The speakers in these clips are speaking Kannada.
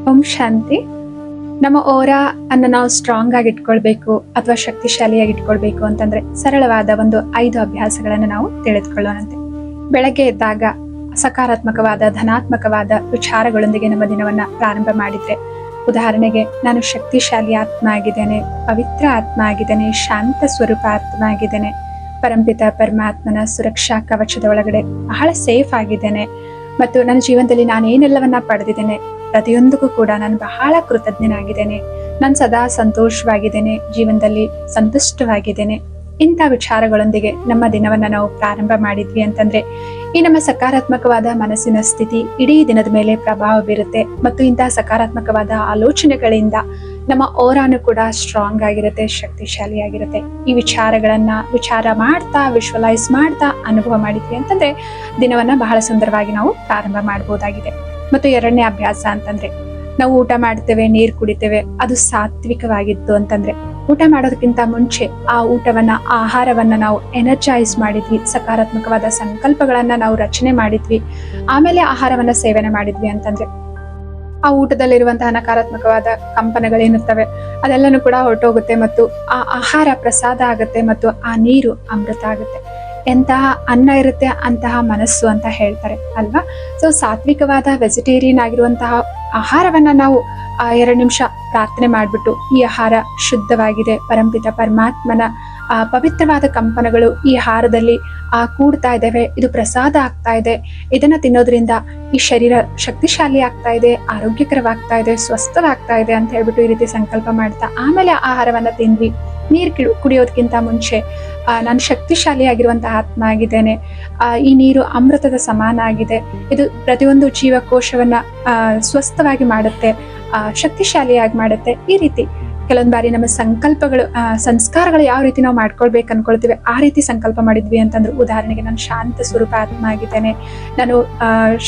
ಓಂ ಶಾಂತಿ. ನಮ್ಮ ಓರಾ ಅನ್ನು ನಾವು ಸ್ಟ್ರಾಂಗ್ ಆಗಿ ಇಟ್ಕೊಳ್ಬೇಕು ಅಥವಾ ಶಕ್ತಿಶಾಲಿಯಾಗಿ ಇಟ್ಕೊಳ್ಬೇಕು ಅಂತಂದ್ರೆ ಸರಳವಾದ ಒಂದು 5 ಅಭ್ಯಾಸಗಳನ್ನು ನಾವು ತಿಳಿದುಕೊಳ್ಳೋಣಂತೆ. ಬೆಳಗ್ಗೆ ಎದ್ದಾಗ ಸಕಾರಾತ್ಮಕವಾದ ಧನಾತ್ಮಕವಾದ ವಿಚಾರಗಳೊಂದಿಗೆ ನಮ್ಮ ದಿನವನ್ನ ಪ್ರಾರಂಭ ಮಾಡಿದ್ರೆ, ಉದಾಹರಣೆಗೆ ನಾನು ಶಕ್ತಿಶಾಲಿ ಆತ್ಮ ಆಗಿದ್ದೇನೆ, ಪವಿತ್ರ ಆತ್ಮ ಆಗಿದ್ದೇನೆ, ಶಾಂತ ಸ್ವರೂಪ ಆತ್ಮ ಆಗಿದ್ದೇನೆ, ಪರಂಪಿತ ಪರಮಾತ್ಮನ ಸುರಕ್ಷಾ ಕವಚದ ಒಳಗಡೆ ಬಹಳ ಸೇಫ್ ಆಗಿದ್ದೇನೆ ಮತ್ತು ನನ್ನ ಜೀವನದಲ್ಲಿ ನಾನು ಏನೆಲ್ಲವನ್ನ ಪಡೆದಿದ್ದೇನೆ ಪ್ರತಿಯೊಂದಕ್ಕೂ ಕೂಡ ನಾನು ಬಹಳ ಕೃತಜ್ಞನಾಗಿದ್ದೇನೆ, ನಾನು ಸದಾ ಸಂತೋಷವಾಗಿದ್ದೇನೆ, ಜೀವನದಲ್ಲಿ ಸಂತುಷ್ಟವಾಗಿದ್ದೇನೆ. ಇಂಥ ವಿಚಾರಗಳೊಂದಿಗೆ ನಮ್ಮ ದಿನವನ್ನ ನಾವು ಪ್ರಾರಂಭ ಮಾಡಿದ್ವಿ ಅಂತಂದ್ರೆ ಈ ನಮ್ಮ ಸಕಾರಾತ್ಮಕವಾದ ಮನಸ್ಸಿನ ಸ್ಥಿತಿ ಇಡೀ ದಿನದ ಮೇಲೆ ಪ್ರಭಾವ ಬೀರುತ್ತೆ ಮತ್ತು ಇಂತಹ ಸಕಾರಾತ್ಮಕವಾದ ಆಲೋಚನೆಗಳಿಂದ ನಮ್ಮ ಓರಾನು ಕೂಡ ಸ್ಟ್ರಾಂಗ್ ಆಗಿರುತ್ತೆ, ಶಕ್ತಿಶಾಲಿಯಾಗಿರುತ್ತೆ. ಈ ವಿಚಾರ ಮಾಡ್ತಾ ವಿಶ್ವಲೈಸ್ ಮಾಡ್ತಾ ಅನುಭವ ಮಾಡಿದ್ವಿ ಅಂತಂದ್ರೆ ದಿನವನ್ನ ಬಹಳ ಸುಂದರವಾಗಿ ನಾವು ಪ್ರಾರಂಭ ಮಾಡಬಹುದಾಗಿದೆ. ಮತ್ತು 2ನೇ ಅಭ್ಯಾಸ ಅಂತಂದ್ರೆ ನಾವು ಊಟ ಮಾಡ್ತೇವೆ, ನೀರು ಕುಡಿತೇವೆ, ಅದು ಸಾತ್ವಿಕವಾಗಿತ್ತು ಅಂತಂದ್ರೆ ಊಟ ಮಾಡೋದಕ್ಕಿಂತ ಮುಂಚೆ ಆ ಆಹಾರವನ್ನ ನಾವು ಎನರ್ಜೈಸ್ ಮಾಡಿದ್ವಿ, ಸಕಾರಾತ್ಮಕವಾದ ಸಂಕಲ್ಪಗಳನ್ನ ನಾವು ರಚನೆ ಮಾಡಿದ್ವಿ, ಆಮೇಲೆ ಆಹಾರವನ್ನ ಸೇವನೆ ಮಾಡಿದ್ವಿ ಅಂತಂದ್ರೆ ಆ ಊಟದಲ್ಲಿರುವಂತಹ ನಕಾರಾತ್ಮಕವಾದ ಕಂಪನಗಳೇನಿರ್ತವೆ ಅದೆಲ್ಲನೂ ಕೂಡ ಹೊರಟೋಗುತ್ತೆ ಮತ್ತು ಆ ಆಹಾರ ಪ್ರಸಾದ ಆಗುತ್ತೆ ಮತ್ತು ಆ ನೀರು ಅಮೃತ ಆಗುತ್ತೆ. ಎಂತಹ ಅನ್ನ ಇರುತ್ತೆ ಅಂತಹ ಮನಸ್ಸು ಅಂತ ಹೇಳ್ತಾರೆ ಅಲ್ವಾ. ಸೊ ಸಾತ್ವಿಕವಾದ ವೆಜಿಟೇರಿಯನ್ ಆಗಿರುವಂತಹ ಆಹಾರವನ್ನ ನಾವು 2 ನಿಮಿಷ ಪ್ರಾರ್ಥನೆ ಮಾಡ್ಬಿಟ್ಟು ಈ ಆಹಾರ ಶುದ್ಧವಾಗಿದೆ, ಪರಂಪಿತ ಪರಮಾತ್ಮನ ಪವಿತ್ರವಾದ ಕಂಪನಗಳು ಈ ಆಹಾರದಲ್ಲಿ ಕೂಡ್ತಾ ಇದ್ದೇವೆ, ಇದು ಪ್ರಸಾದ ಆಗ್ತಾ ಇದೆ, ಇದನ್ನ ತಿನ್ನೋದ್ರಿಂದ ಈ ಶರೀರ ಶಕ್ತಿಶಾಲಿ ಆಗ್ತಾ ಇದೆ, ಆರೋಗ್ಯಕರವಾಗ್ತಾ ಇದೆ, ಸ್ವಸ್ಥವಾಗ್ತಾ ಇದೆ ಅಂತ ಹೇಳ್ಬಿಟ್ಟು ಈ ರೀತಿ ಸಂಕಲ್ಪ ಮಾಡ್ತಾ ಆಮೇಲೆ ಆಹಾರವನ್ನ ತಿಂದ್ವಿ. ನೀರು ಕುಡಿಯೋದಕ್ಕಿಂತ ಮುಂಚೆ ನಾನು ಶಕ್ತಿಶಾಲಿಯಾಗಿರುವಂತಹ ಆತ್ಮ ಆಗಿದ್ದೇನೆ, ಈ ನೀರು ಅಮೃತದ ಸಮಾನ ಆಗಿದೆ, ಇದು ಪ್ರತಿಯೊಂದು ಜೀವಕೋಶವನ್ನ ಸ್ವಸ್ಥವಾಗಿ ಮಾಡುತ್ತೆ, ಶಕ್ತಿಶಾಲಿಯಾಗಿ ಮಾಡುತ್ತೆ. ಈ ರೀತಿ ಕೆಲವೊಂದು ಬಾರಿ ನಮ್ಮ ಸಂಸ್ಕಾರಗಳು ಯಾವ ರೀತಿ ನಾವು ಮಾಡ್ಕೊಳ್ಬೇಕು ಅನ್ಕೊಳ್ತೀವಿ ಆ ರೀತಿ ಸಂಕಲ್ಪ ಮಾಡಿದ್ವಿ ಅಂತಂದ್ರೆ, ಉದಾಹರಣೆಗೆ ನಾನು ಶಾಂತ ಸ್ವರೂಪ ಆತ್ಮ ಆಗಿದ್ದೇನೆ, ನಾನು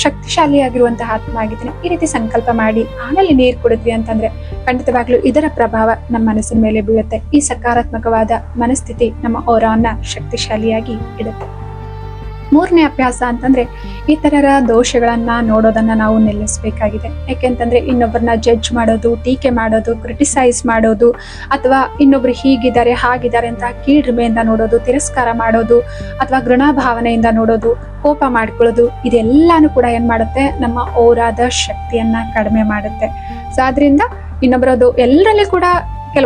ಶಕ್ತಿಶಾಲಿಯಾಗಿರುವಂತಹ ಆತ್ಮ ಆಗಿದ್ದೇನೆ, ಈ ರೀತಿ ಸಂಕಲ್ಪ ಮಾಡಿ ಆಮೇಲೆ ನೀರು ಕುಡಿದ್ವಿ ಅಂತಂದ್ರೆ ಖಂಡಿತವಾಗ್ಲೂ ಇದರ ಪ್ರಭಾವ ನಮ್ಮ ಮನಸ್ಸಿನ ಮೇಲೆ ಬೀಳುತ್ತೆ. ಈ ಸಕಾರಾತ್ಮಕವಾದ ಮನಸ್ಥಿತಿ ನಮ್ಮ ಓರಾನ್ನ ಶಕ್ತಿಶಾಲಿಯಾಗಿ ಇಡುತ್ತೆ. 3ನೇ ಅಭ್ಯಾಸ ಅಂತಂದ್ರೆ ಈ ತರರ ದೋಷಗಳನ್ನ ನೋಡೋದನ್ನ ನಾವು ನಿಲ್ಲಿಸಬೇಕಾಗಿದೆ. ಯಾಕೆಂತಂದ್ರೆ ಇನ್ನೊಬ್ಬರನ್ನ ಜಡ್ಜ್ ಮಾಡೋದು, ಟೀಕೆ ಮಾಡೋದು, ಕ್ರಿಟಿಸೈಸ್ ಮಾಡೋದು, ಅಥವಾ ಇನ್ನೊಬ್ರು ಹೀಗಿದ್ದಾರೆ ಹಾಗಿದ್ದಾರೆ ಅಂತ ಕೀಳ್ರಿಮೆಯಿಂದ ನೋಡೋದು, ತಿರಸ್ಕಾರ ಮಾಡೋದು, ಅಥವಾ ಘೃಣಾಭಾವನೆಯಿಂದ ನೋಡೋದು, ಕೋಪ ಮಾಡ್ಕೊಳ್ಳೋದು, ಇದೆಲ್ಲಾನು ಕೂಡ ಏನ್ ಮಾಡುತ್ತೆ, ನಮ್ಮ ಓರಾದ ಶಕ್ತಿಯನ್ನ ಕಡಿಮೆ ಮಾಡುತ್ತೆ. ಸೊ ಆದ್ರಿಂದ ಇನ್ನೊಬ್ಬರದು ಎಲ್ಲರಲ್ಲಿ ಕೂಡ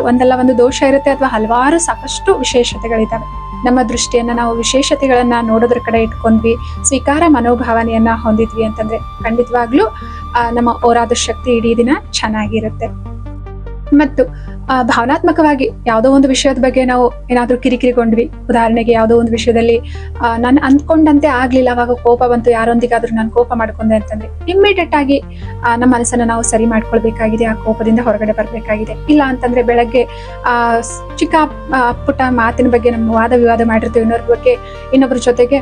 ಒಂದಲ್ಲ ಒಂದು ದೋಷ ಇರುತ್ತೆ ಅಥವಾ ಹಲವಾರು ಸಾಕಷ್ಟು ವಿಶೇಷತೆಗಳಿದ್ದಾವೆ. ನಮ್ಮ ದೃಷ್ಟಿಯನ್ನ ನಾವು ವಿಶೇಷತೆಗಳನ್ನ ನೋಡೋದ್ರ ಕಡೆ ಇಟ್ಕೊಂಡ್ವಿ, ಸ್ವೀಕಾರ ಮನೋಭಾವನೆಯನ್ನ ಹೊಂದಿದ್ವಿ ಅಂತಂದ್ರೆ ಖಂಡಿತವಾಗ್ಲೂ ನಮ್ಮ ಓರಾದ ಶಕ್ತಿ ಇಡೀ ದಿನ ಚೆನ್ನಾಗಿರುತ್ತೆ. ಮತ್ತು ಭಾವನಾತ್ಮಕವಾಗಿ ಯಾವುದೋ ಒಂದು ವಿಷಯದ ಬಗ್ಗೆ ನಾವು ಏನಾದ್ರೂ ಕಿರಿಕಿರಿಗೊಂಡ್ವಿ, ಉದಾಹರಣೆಗೆ ಯಾವುದೋ ಒಂದು ವಿಷಯದಲ್ಲಿ ನಾನು ಅಂದ್ಕೊಂಡಂತೆ ಆಗ್ಲಿಲ್ಲ, ಅವಾಗ ಕೋಪ ಬಂತು, ಯಾರೊಂದಿಗಾದ್ರೂ ನಾನು ಕೋಪ ಮಾಡ್ಕೊಂಡೆ ಅಂತಂದ್ರೆ ಇಮ್ಮಿಡಿಯೇಟ್ ಆಗಿ ನಮ್ಮ ಮನಸ್ಸನ್ನ ನಾವು ಸರಿ ಮಾಡ್ಕೊಳ್ಬೇಕಾಗಿದೆ, ಆ ಕೋಪದಿಂದ ಹೊರಗಡೆ ಬರ್ಬೇಕಾಗಿದೆ. ಇಲ್ಲ ಅಂತಂದ್ರೆ ಬೆಳಗ್ಗೆ ಚಿಕ್ಕ ಪುಟ್ಟ ಮಾತಿನ ಬಗ್ಗೆ ನಮ್ಮ ವಾದ ವಿವಾದ ಮಾಡಿರ್ತೀವಿ ಇನ್ನೊಬ್ಬರ ಜೊತೆಗೆ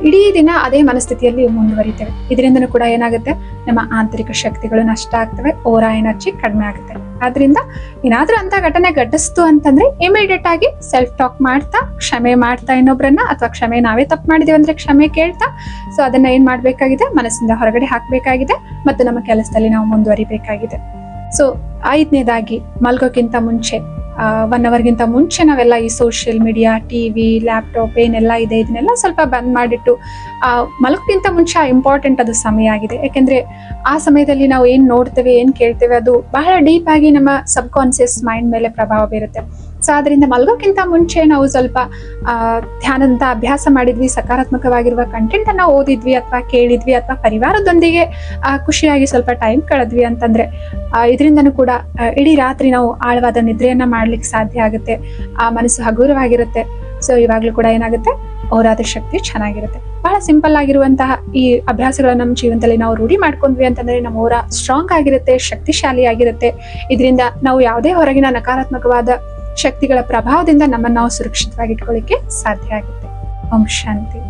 ಇಡೀ ದಿನ ಅದೇ ಮನಸ್ಥಿತಿಯಲ್ಲಿ ಮುಂದುವರಿತೇವೆ. ಇದರಿಂದನೂ ಕೂಡ ಏನಾಗುತ್ತೆ, ನಮ್ಮ ಆಂತರಿಕ ಶಕ್ತಿಗಳು ನಷ್ಟ ಆಗ್ತವೆ, ಓರಾ ಎನರ್ಜಿ ಕಡಿಮೆ ಆಗುತ್ತೆ. ಆದ್ರಿಂದ ಏನಾದ್ರೂ ಅಂತ ಘಟನೆ ಘಟಿಸ್ತು ಅಂತಂದ್ರೆ ಇಮಿಡಿಯೇಟ್ ಆಗಿ ಸೆಲ್ಫ್ ಟಾಕ್ ಮಾಡ್ತಾ, ಕ್ಷಮೆ ಮಾಡ್ತಾ ಇನ್ನೊಬ್ರನ್ನ, ಅಥವಾ ಕ್ಷಮೆ ನಾವೇ ತಪ್ಪು ಮಾಡಿದೀವಿ ಅಂದ್ರೆ ಕ್ಷಮೆ ಕೇಳ್ತಾ, ಸೊ ಅದನ್ನ ಏನ್ ಮಾಡ್ಬೇಕಾಗಿದೆ, ಮನಸ್ಸಿಂದ ಹೊರಗಡೆ ಹಾಕ್ಬೇಕಾಗಿದೆ ಮತ್ತು ನಮ್ಮ ಕೆಲಸದಲ್ಲಿ ನಾವು ಮುಂದುವರಿಬೇಕಾಗಿದೆ. ಸೊ 5ನೇದಾಗಿ ಮಲ್ಗೋಕ್ಕಿಂತ ಮುಂಚೆ 1 ಅವರ್ಗಿಂತ ಮುಂಚೆ ನಾವೆಲ್ಲ ಈ ಸೋಷಿಯಲ್ ಮೀಡಿಯಾ, ಟಿವಿ, ಲ್ಯಾಪ್ಟಾಪ್ ಏನೆಲ್ಲ ಇದೆ ಇದನ್ನೆಲ್ಲ ಸ್ವಲ್ಪ ಬಂದ್ ಮಾಡಿಟ್ಟು ಮಲಗೋಕ್ಕಿಂತ ಮುಂಚೆ ಇಂಪಾರ್ಟೆಂಟ್ ಅದು ಸಮಯ ಆಗಿದೆ. ಯಾಕೆಂದ್ರೆ ಆ ಸಮಯದಲ್ಲಿ ನಾವು ಏನ್ ನೋಡ್ತೇವೆ, ಏನ್ ಕೇಳ್ತೇವೆ ಅದು ಬಹಳ ಡೀಪ್ ಆಗಿ ನಮ್ಮ ಸಬ್ ಕಾನ್ಸಿಯಸ್ ಮೈಂಡ್ ಮೇಲೆ ಪ್ರಭಾವ ಬೀರುತ್ತೆ. ಸೊ ಆದ್ರಿಂದ ಮಲ್ಗೋಕ್ಕಿಂತ ಮುಂಚೆ ನಾವು ಸ್ವಲ್ಪ ಧ್ಯಾನದ ಅಭ್ಯಾಸ ಮಾಡಿದ್ವಿ, ಸಕಾರಾತ್ಮಕವಾಗಿರುವ ಕಂಟೆಂಟ್ ಅನ್ನ ಓದಿದ್ವಿ ಅಥವಾ ಕೇಳಿದ್ವಿ, ಅಥವಾ ಪರಿವಾರದೊಂದಿಗೆ ಖುಷಿಯಾಗಿ ಸ್ವಲ್ಪ ಟೈಮ್ ಕಳೆದ್ವಿ ಅಂತಂದ್ರೆ ಇದರಿಂದನೂ ಕೂಡ ಇಡೀ ರಾತ್ರಿ ನಾವು ಆಳವಾದ ನಿದ್ರೆಯನ್ನ ಮಾಡ್ಲಿಕ್ಕೆ ಸಾಧ್ಯ ಆಗುತ್ತೆ, ಆ ಮನಸ್ಸು ಹಗುರವಾಗಿರುತ್ತೆ. ಸೊ ಇವಾಗ್ಲೂ ಕೂಡ ಏನಾಗುತ್ತೆ, ಓರಾದ ಶಕ್ತಿ ಚೆನ್ನಾಗಿರುತ್ತೆ. ಬಹಳ ಸಿಂಪಲ್ ಆಗಿರುವಂತಹ ಈ ಅಭ್ಯಾಸಗಳನ್ನ ನಮ್ಮ ಜೀವನದಲ್ಲಿ ನಾವು ರೂಢಿ ಮಾಡ್ಕೊಂಡ್ವಿ ಅಂತಂದ್ರೆ ನಮ್ಮ ಓರ ಸ್ಟ್ರಾಂಗ್ ಆಗಿರುತ್ತೆ, ಶಕ್ತಿಶಾಲಿ ಆಗಿರುತ್ತೆ. ಇದರಿಂದ ನಾವು ಯಾವುದೇ ಹೊರಗಿನ ನಕಾರಾತ್ಮಕವಾದ ಶಕ್ತಿಗಳ ಪ್ರಭಾವದಿಂದ ನಮ್ಮನ್ನು ನಾವು ಸುರಕ್ಷಿತವಾಗಿ ಇಟ್ಕೊಳ್ಳಿಕ್ಕೆ ಸಾಧ್ಯ ಆಗುತ್ತೆ. ಓಂ ಶಾಂತಿ.